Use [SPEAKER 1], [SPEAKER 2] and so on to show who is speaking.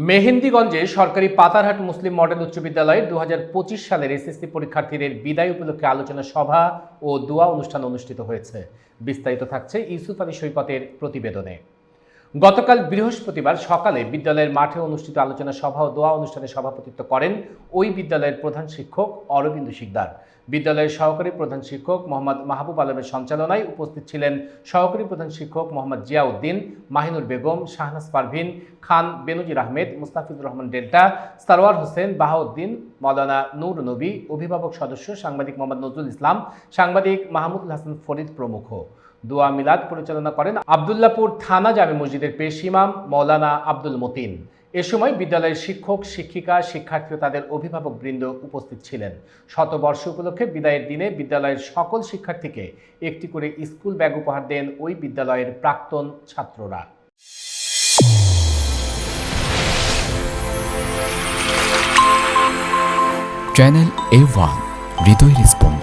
[SPEAKER 1] মেহেন্দিগঞ্জে সরকারি পাতারহাট মুসলিম মডেল উচ্চ বিদ্যালয়ের 2025 সালের এসএসসি পরীক্ষার্থীদের বিদায় উপলক্ষে আলোচনা সভা ও দোয়া অনুষ্ঠান অনুষ্ঠিত হয়েছে। বিস্তারিত থাকছে ইউসুফ আলী সৈকতের প্রতিবেদনে। গতকাল বৃহস্পতিবার সকালে বিদ্যালয়ের মাঠে অনুষ্ঠিত আলোচনা সভা ও দোয়া অনুষ্ঠানে সভাপতিত্ব করেন ওই বিদ্যালয়ের প্রধান শিক্ষক অরবিন্দ শিকদার। বিদ্যালয়ের সহকারী প্রধান শিক্ষক মোহাম্মদ মাহবুব আলমের সঞ্চালনায় উপস্থিত ছিলেন সহকারী প্রধান শিক্ষক মোহাম্মদ জিয়াউদ্দিন, মাহিনুর বেগম, শাহনাজ পারভিন খান, বেনজির আহমেদ, মুস্তাফিজুর রহমান ডেল্টা, সারোয়ার হোসেন, বাহাউদ্দিন, মৌলানা নূর নবী, অভিভাবক সদস্য সাংবাদিক মোহাম্মদ নজরুল ইসলাম, সাংবাদিক মাহমুদুল হাসান ফরিদ প্রমুখ। দোয়া মিলাদ পরিচালনা করেন আবদুল্লাপুর থানা জামে মসজিদের পেশ ইমাম মৌলানা আব্দুল মতিন। এ সময় বিদ্যালয়ের শিক্ষক, শিক্ষিকা, শিক্ষার্থী ও তাদের অভিভাবকবৃন্দ উপস্থিত ছিলেন। শতবর্ষ উপলক্ষে বিদায়ের দিনে বিদ্যালয়ের সকল শিক্ষার্থীকে একটি করে স্কুল ব্যাগ উপহার দেন ওই বিদ্যালয়ের প্রাক্তন ছাত্ররা।
[SPEAKER 2] চ্যানেল A1 হৃদয়ের স্পন্দন।